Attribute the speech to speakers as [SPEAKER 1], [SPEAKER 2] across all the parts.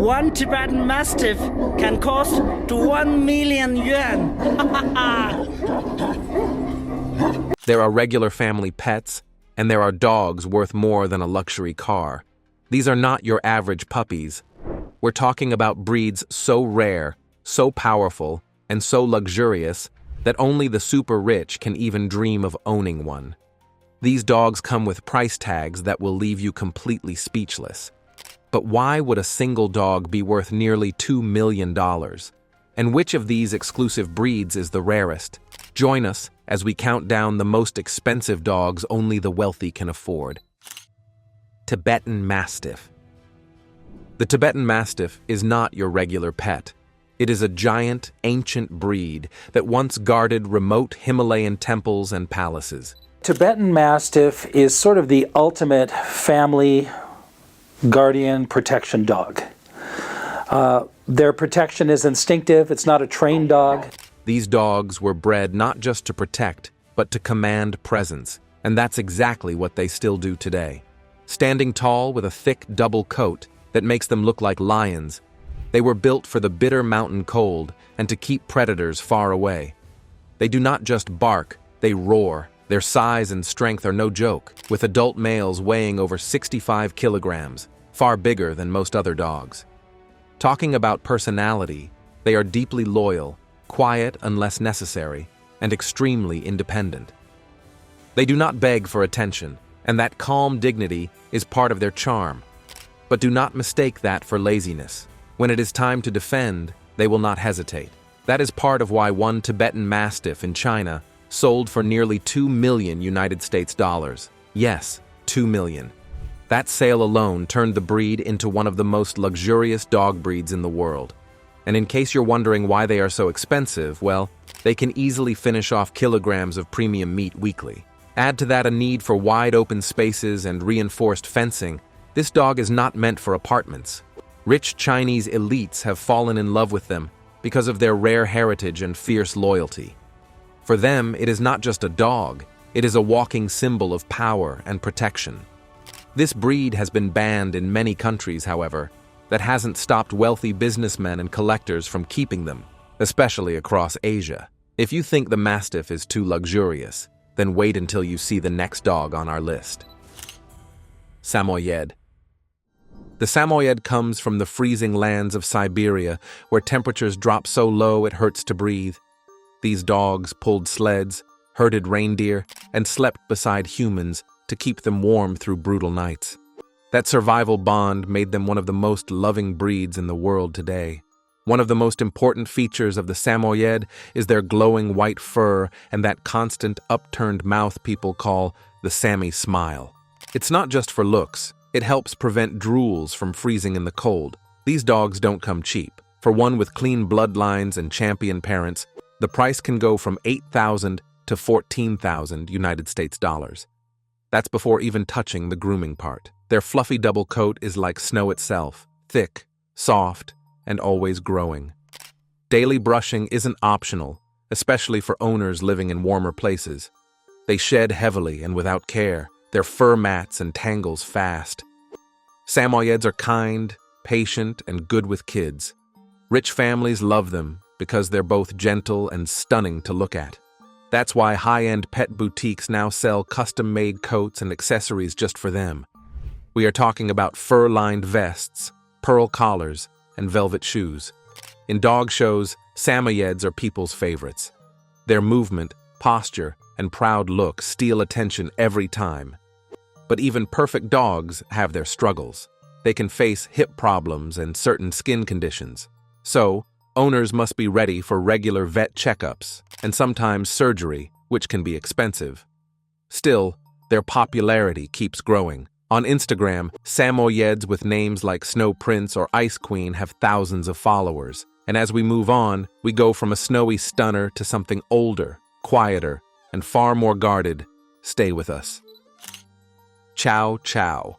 [SPEAKER 1] one Tibetan Mastiff can cost to 1 million yuan.
[SPEAKER 2] There are regular family pets, and there are dogs worth more than a luxury car. These are not your average puppies. We're talking about breeds so rare, so powerful, and so luxurious that only the super rich can even dream of owning one. These dogs come with price tags that will leave you completely speechless. But why would a single dog be worth nearly $2 million? And which of these exclusive breeds is the rarest? Join us as we count down the most expensive dogs only the wealthy can afford. Tibetan Mastiff. The Tibetan Mastiff is not your regular pet. It is a giant, ancient breed that once guarded remote Himalayan temples and palaces.
[SPEAKER 3] Tibetan Mastiff is sort of the ultimate family guardian protection dog. Their protection is instinctive. It's not a trained dog.
[SPEAKER 2] These dogs were bred not just to protect, but to command presence, and that's exactly what they still do today. Standing tall with a thick double coat that makes them look like lions, they were built for the bitter mountain cold and to keep predators far away. They do not just bark, they roar. Their size and strength are no joke, with adult males weighing over 65 kilograms, far bigger than most other dogs. Talking about personality, they are deeply loyal, quiet unless necessary, and extremely independent. They do not beg for attention, and that calm dignity is part of their charm. But do not mistake that for laziness. When it is time to defend, they will not hesitate. That is part of why one Tibetan Mastiff in China sold for nearly $2 million United States dollars. Yes, $2 million. That sale alone turned the breed into one of the most luxurious dog breeds in the world. And in case you're wondering why they are so expensive, well, they can easily finish off kilograms of premium meat weekly. Add to that a need for wide open spaces and reinforced fencing. This dog is not meant for apartments. Rich Chinese elites have fallen in love with them because of their rare heritage and fierce loyalty. For them, it is not just a dog, it is a walking symbol of power and protection. This breed has been banned in many countries, however. That hasn't stopped wealthy businessmen and collectors from keeping them, especially across Asia. If you think the Mastiff is too luxurious, then wait until you see the next dog on our list. Samoyed. The Samoyed comes from the freezing lands of Siberia, where temperatures drop so low it hurts to breathe. These dogs pulled sleds, herded reindeer, and slept beside humans to keep them warm through brutal nights. That survival bond made them one of the most loving breeds in the world today. One of the most important features of the Samoyed is their glowing white fur and that constant upturned mouth people call the Sami smile. It's not just for looks, it helps prevent drools from freezing in the cold. These dogs don't come cheap. For one with clean bloodlines and champion parents, the price can go from $8,000 to $14,000 United States dollars. That's before even touching the grooming part. Their fluffy double coat is like snow itself, thick, soft, and always growing. Daily brushing isn't optional, especially for owners living in warmer places. They shed heavily and without care, their fur mats and tangles fast. Samoyeds are kind, patient, and good with kids. Rich families love them because they're both gentle and stunning to look at. That's why high-end pet boutiques now sell custom-made coats and accessories just for them. We are talking about fur-lined vests, pearl collars, and velvet shoes. In dog shows, Samoyeds are people's favorites. Their movement, posture, and proud look steal attention every time. But even perfect dogs have their struggles. They can face hip problems and certain skin conditions. So, owners must be ready for regular vet checkups and sometimes surgery, which can be expensive. Still, their popularity keeps growing. On Instagram, Samoyeds with names like Snow Prince or Ice Queen have thousands of followers. And as we move on, we go from a snowy stunner to something older, quieter, and far more guarded. Stay with us. Chow Chow.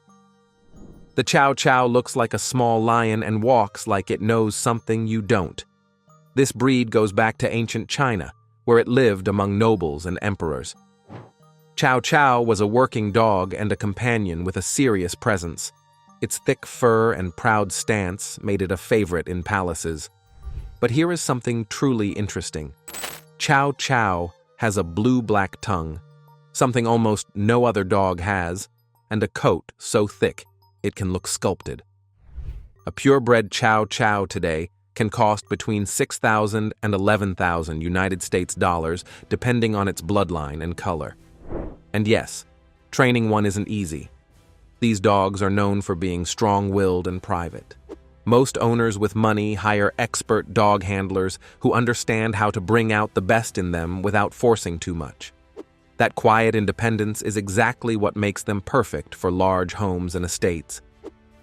[SPEAKER 2] The Chow Chow looks like a small lion and walks like it knows something you don't. This breed goes back to ancient China, where it lived among nobles and emperors. Chow Chow was a working dog and a companion with a serious presence. Its thick fur and proud stance made it a favorite in palaces. But here is something truly interesting. Chow Chow has a blue-black tongue, something almost no other dog has, and a coat so thick it can look sculpted. A purebred Chow Chow today can cost between $6,000 and $11,000 United States dollars, depending on its bloodline and color. And yes, training one isn't easy. These dogs are known for being strong-willed and private. Most owners with money hire expert dog handlers who understand how to bring out the best in them without forcing too much. That quiet independence is exactly what makes them perfect for large homes and estates.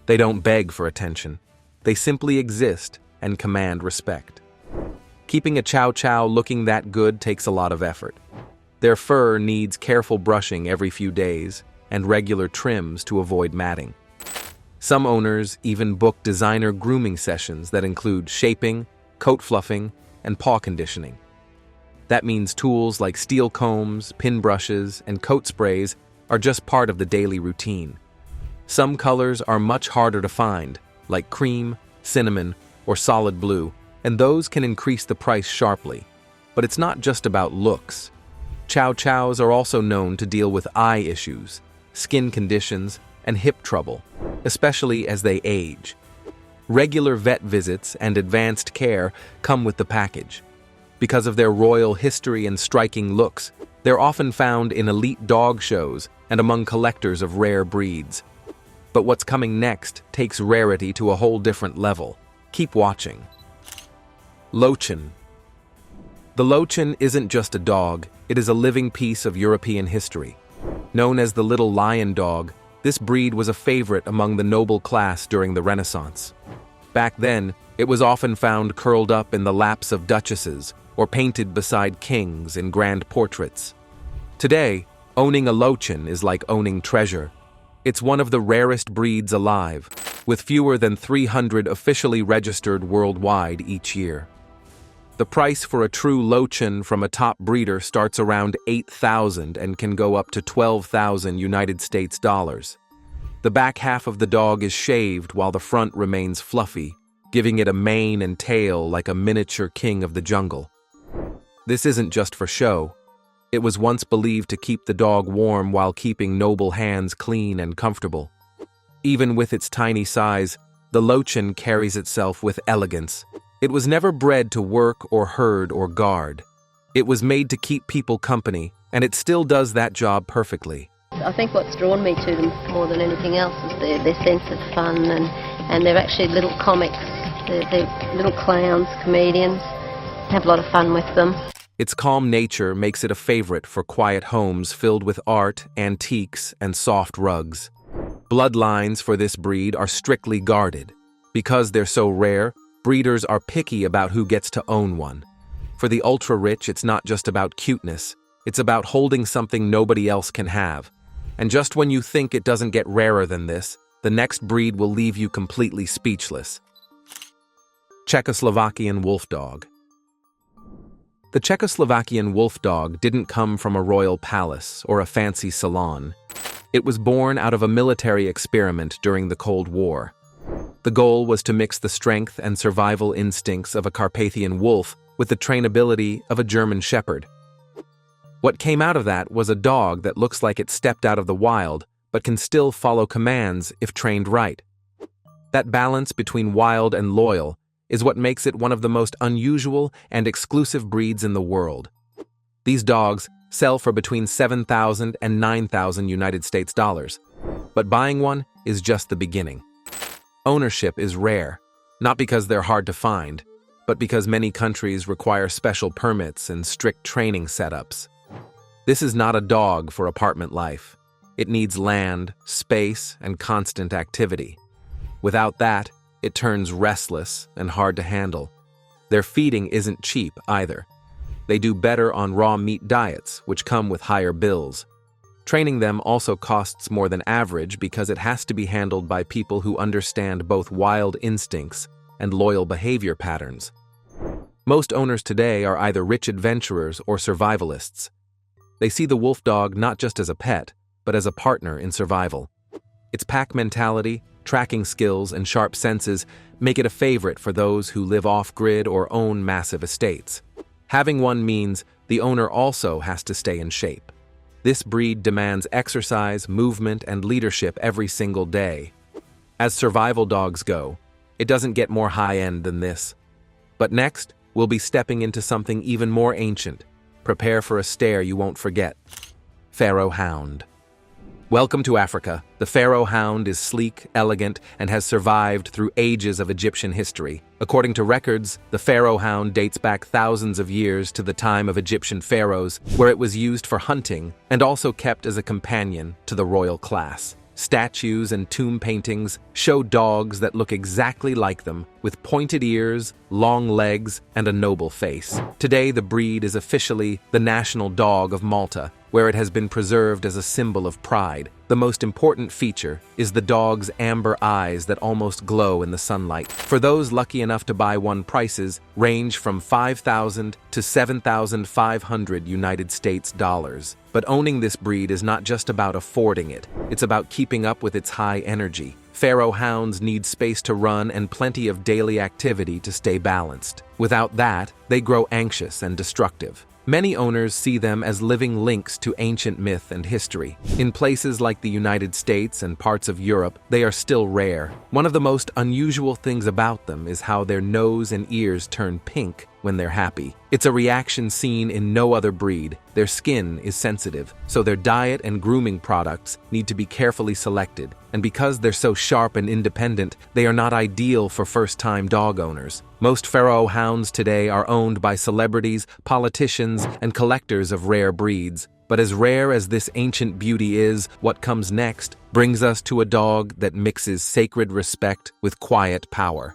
[SPEAKER 2] They don't beg for attention. They simply exist and command respect. Keeping a Chow Chow looking that good takes a lot of effort. Their fur needs careful brushing every few days and regular trims to avoid matting. Some owners even book designer grooming sessions that include shaping, coat fluffing, and paw conditioning. That means tools like steel combs, pin brushes, and coat sprays are just part of the daily routine. Some colors are much harder to find, like cream, cinnamon, or solid blue, and those can increase the price sharply. But it's not just about looks. Chow Chows are also known to deal with eye issues, skin conditions, and hip trouble, especially as they age. Regular vet visits and advanced care come with the package. Because of their royal history and striking looks, they're often found in elite dog shows and among collectors of rare breeds. But what's coming next takes rarity to a whole different level. Keep watching. Loin. The Loin isn't just a dog, it is a living piece of European history. Known as the little lion dog, this breed was a favorite among the noble class during the Renaissance. Back then, it was often found curled up in the laps of duchesses or painted beside kings in grand portraits. Today, owning a Loin is like owning treasure. It's one of the rarest breeds alive, with fewer than 300 officially registered worldwide each year. The price for a true Loin from a top breeder starts around $8,000 and can go up to $12,000 United States dollars. The back half of the dog is shaved while the front remains fluffy, giving it a mane and tail like a miniature king of the jungle. This isn't just for show. It was once believed to keep the dog warm while keeping noble hands clean and comfortable. Even with its tiny size, the Loin carries itself with elegance. It was never bred to work or herd or guard. It was made to keep people company, and it still does that job perfectly.
[SPEAKER 4] I think what's drawn me to them more than anything else is their sense of fun, and they're actually little comics. They're little clowns, comedians. Have a lot of fun with them.
[SPEAKER 2] Its calm nature makes it a favorite for quiet homes filled with art, antiques, and soft rugs. Bloodlines for this breed are strictly guarded. Because they're so rare, breeders are picky about who gets to own one. For the ultra-rich, it's not just about cuteness. It's about holding something nobody else can have. And just when you think it doesn't get rarer than this, the next breed will leave you completely speechless. Czechoslovakian Wolf Dog. The Czechoslovakian wolf dog didn't come from a royal palace or a fancy salon. It was born out of a military experiment during the Cold War. The goal was to mix the strength and survival instincts of a Carpathian wolf with the trainability of a German shepherd. What came out of that was a dog that looks like it stepped out of the wild, but can still follow commands if trained right. That balance between wild and loyal is what makes it one of the most unusual and exclusive breeds in the world. These dogs sell for between $7,000 and $9,000 United States dollars, but buying one is just the beginning. Ownership is rare, not because they're hard to find, but because many countries require special permits and strict training setups. This is not a dog for apartment life. It needs land, space, and constant activity. Without that, it turns restless and hard to handle. Their feeding isn't cheap either. They do better on raw meat diets, which come with higher bills. Training them also costs more than average because it has to be handled by people who understand both wild instincts and loyal behavior patterns. Most owners today are either rich adventurers or survivalists. They see the wolf dog not just as a pet, but as a partner in survival. Its pack mentality, tracking skills, and sharp senses make it a favorite for those who live off-grid or own massive estates. Having one means the owner also has to stay in shape. This breed demands exercise, movement, and leadership every single day. As survival dogs go, it doesn't get more high-end than this. But next, we'll be stepping into something even more ancient. Prepare for a stare you won't forget. Pharaoh Hound. Welcome to Africa. The Pharaoh Hound is sleek, elegant, and has survived through ages of Egyptian history. According to records, the Pharaoh Hound dates back thousands of years to the time of Egyptian pharaohs, where it was used for hunting and also kept as a companion to the royal class. Statues and tomb paintings show dogs that look exactly like them, with pointed ears, long legs, and a noble face. Today, the breed is officially the national dog of Malta, where it has been preserved as a symbol of pride. The most important feature is the dog's amber eyes that almost glow in the sunlight. For those lucky enough to buy one, prices range from $5,000 to $7,500 United States dollars. But owning this breed is not just about affording it, it's about keeping up with its high energy. Pharaoh Hounds need space to run and plenty of daily activity to stay balanced. Without that, they grow anxious and destructive. Many owners see them as living links to ancient myth and history. In places like the United States and parts of Europe, they are still rare. One of the most unusual things about them is how their nose and ears turn pink when they're happy. It's a reaction seen in no other breed. Their skin is sensitive, so their diet and grooming products need to be carefully selected. And because they're so sharp and independent, they are not ideal for first-time dog owners. Most Pharaoh Hounds today are owned by celebrities, politicians, and collectors of rare breeds. But as rare as this ancient beauty is, what comes next brings us to a dog that mixes sacred respect with quiet power.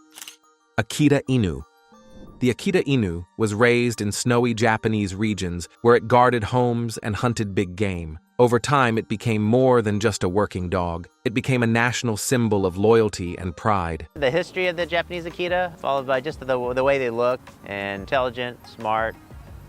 [SPEAKER 2] Akita Enu. The Akita Enu was raised in snowy Japanese regions where it guarded homes and hunted big game. Over time, it became more than just a working dog. It became a national symbol of loyalty and pride.
[SPEAKER 5] The history of the Japanese Akita, followed by just the way they look, and intelligent, smart,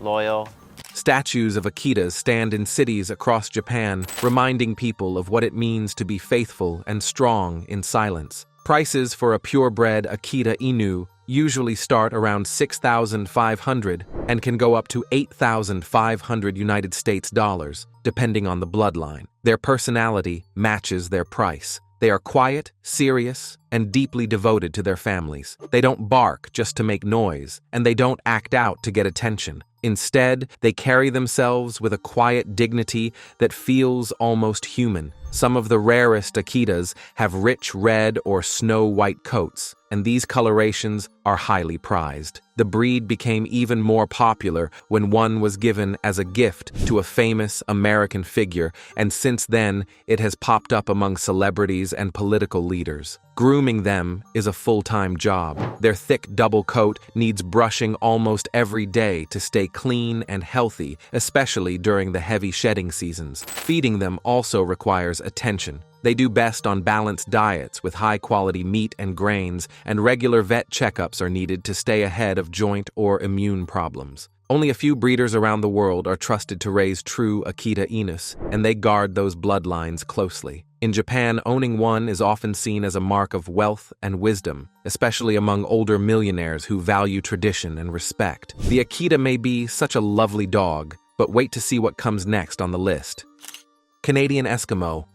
[SPEAKER 5] loyal.
[SPEAKER 2] Statues of Akitas stand in cities across Japan, reminding people of what it means to be faithful and strong in silence. Prices for a purebred Akita Enu usually start around $6,500 and can go up to $8,500 United States dollars, depending on the bloodline. Their personality matches their price. They are quiet, serious, and deeply devoted to their families. They don't bark just to make noise, and they don't act out to get attention. Instead, they carry themselves with a quiet dignity that feels almost human. Some of the rarest Akitas have rich red or snow-white coats, and these colorations are highly prized. The breed became even more popular when one was given as a gift to a famous American figure, and since then, it has popped up among celebrities and political leaders. Grooming them is a full-time job. Their thick double coat needs brushing almost every day to stay clean and healthy, especially during the heavy shedding seasons. Feeding them also requires attention. They do best on balanced diets with high-quality meat and grains, and regular vet checkups are needed to stay ahead of joint or immune problems. Only a few breeders around the world are trusted to raise true Akita Inus, and they guard those bloodlines closely. In Japan, owning one is often seen as a mark of wealth and wisdom, especially among older millionaires who value tradition and respect. The Akita may be such a lovely dog, but wait to see what comes next on the list. Canadian Eskimo.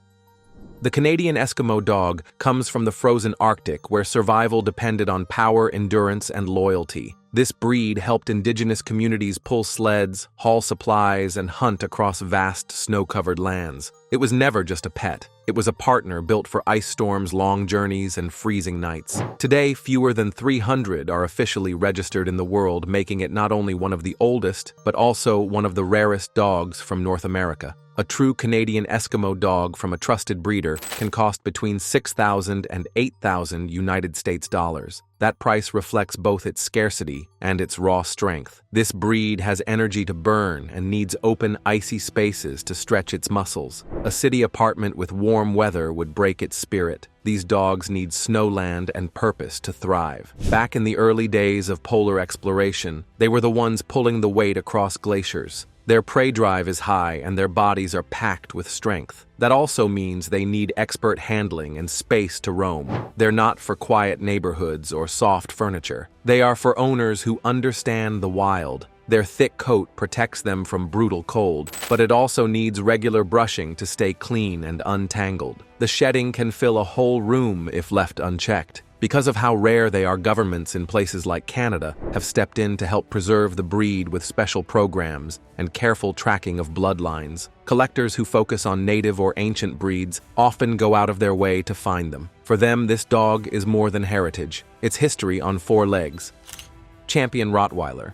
[SPEAKER 2] The Canadian Eskimo dog comes from the frozen Arctic, where survival depended on power, endurance, and loyalty. This breed helped indigenous communities pull sleds, haul supplies, and hunt across vast snow-covered lands. It was never just a pet. It was a partner built for ice storms, long journeys, and freezing nights. Today, fewer than 300 are officially registered in the world, making it not only one of the oldest, but also one of the rarest dogs from North America. A true Canadian Eskimo dog from a trusted breeder can cost between $6,000 and $8,000 United States dollars. That price reflects both its scarcity and its raw strength. This breed has energy to burn and needs open, icy spaces to stretch its muscles. A city apartment with warm weather would break its spirit. These dogs need snowland and purpose to thrive. Back in the early days of polar exploration, they were the ones pulling the weight across glaciers. Their prey drive is high and their bodies are packed with strength. That also means they need expert handling and space to roam. They're not for quiet neighborhoods or soft furniture. They are for owners who understand the wild. Their thick coat protects them from brutal cold, but it also needs regular brushing to stay clean and untangled. The shedding can fill a whole room if left unchecked. Because of how rare they are, governments in places like Canada have stepped in to help preserve the breed with special programs and careful tracking of bloodlines. Collectors who focus on native or ancient breeds often go out of their way to find them. For them, this dog is more than heritage. It's history on 4 legs. Champion Rottweiler.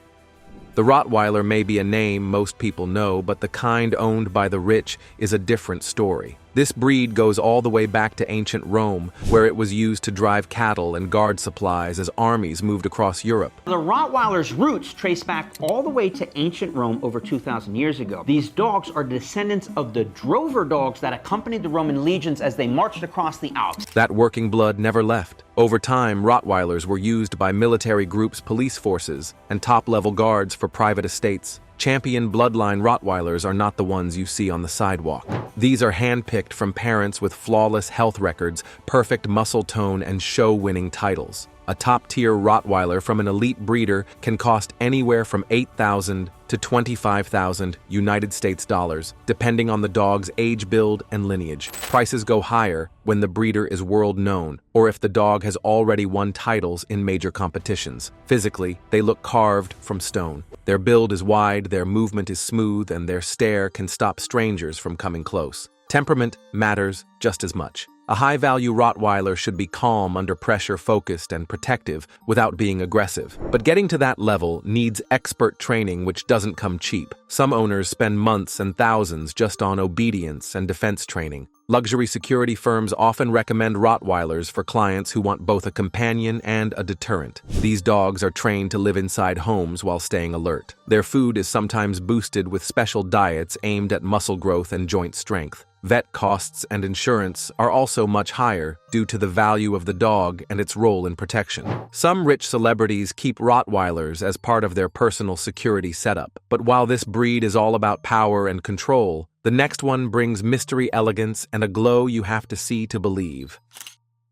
[SPEAKER 2] The Rottweiler may be a name most people know, but the kind owned by the rich is a different story. This breed goes all the way back to ancient Rome, where it was used to drive cattle and guard supplies as armies moved across Europe.
[SPEAKER 6] The Rottweiler's roots trace back all the way to ancient Rome over 2,000 years ago. These dogs are descendants of the drover dogs that accompanied the Roman legions as they marched across the Alps.
[SPEAKER 2] That working blood never left. Over time, Rottweilers were used by military groups, police forces, and top-level guards for private estates. Champion bloodline Rottweilers are not the ones you see on the sidewalk. These are handpicked from parents with flawless health records, perfect muscle tone, and show-winning titles. A top-tier Rottweiler from an elite breeder can cost anywhere from $8,000 to $25,000 United States dollars, depending on the dog's age, build, and lineage. Prices go higher when the breeder is world-known, or if the dog has already won titles in major competitions. Physically, they look carved from stone. Their build is wide, their movement is smooth, and their stare can stop strangers from coming close. Temperament matters just as much. A high-value Rottweiler should be calm under pressure, focused, and protective without being aggressive. But getting to that level needs expert training, which doesn't come cheap. Some owners spend months and thousands just on obedience and defense training. Luxury security firms often recommend Rottweilers for clients who want both a companion and a deterrent. These dogs are trained to live inside homes while staying alert. Their food is sometimes boosted with special diets aimed at muscle growth and joint strength. Vet costs and insurance are also much higher due to the value of the dog and its role in protection. Some rich celebrities keep Rottweilers as part of their personal security setup. But while this breed is all about power and control, the next one brings mystery, elegance, and a glow you have to see to believe.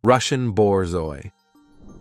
[SPEAKER 2] Russian Boroy.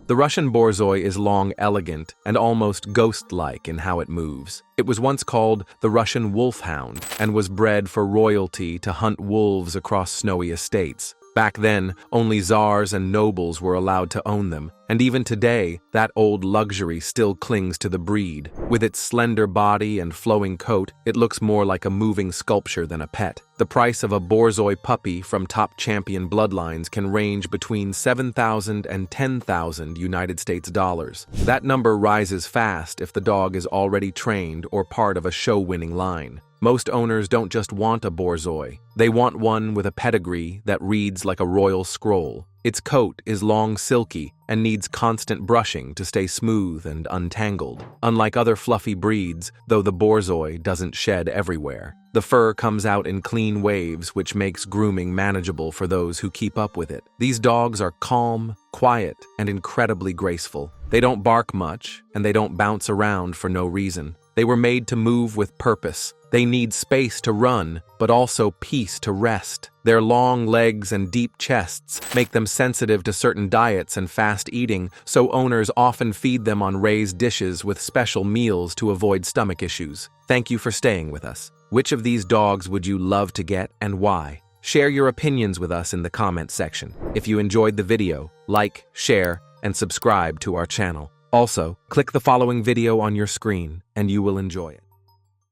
[SPEAKER 2] The Russian Boroy is long, elegant, and almost ghost-like in how it moves. It was once called the Russian Wolfhound and was bred for royalty to hunt wolves across snowy estates. Back then, only czars and nobles were allowed to own them, and even today, that old luxury still clings to the breed. With its slender body and flowing coat, it looks more like a moving sculpture than a pet. The price of a Boroy puppy from top champion bloodlines can range between $7,000 and $10,000 United States dollars. That number rises fast if the dog is already trained or part of a show-winning line. Most owners don't just want a Boroy. They want one with a pedigree that reads like a royal scroll. Its coat is long, silky, and needs constant brushing to stay smooth and untangled. Unlike other fluffy breeds, though, the Boroy doesn't shed everywhere. The fur comes out in clean waves, which makes grooming manageable for those who keep up with it. These dogs are calm, quiet, and incredibly graceful. They don't bark much, and they don't bounce around for no reason. They were made to move with purpose. They need space to run, but also peace to rest. Their long legs and deep chests make them sensitive to certain diets and fast eating, so owners often feed them on raised dishes with special meals to avoid stomach issues. Thank you for staying with us. Which of these dogs would you love to get and why? Share your opinions with us in the comments section. If you enjoyed the video, like, share, and subscribe to our channel. Also, click the following video on your screen and you will enjoy it.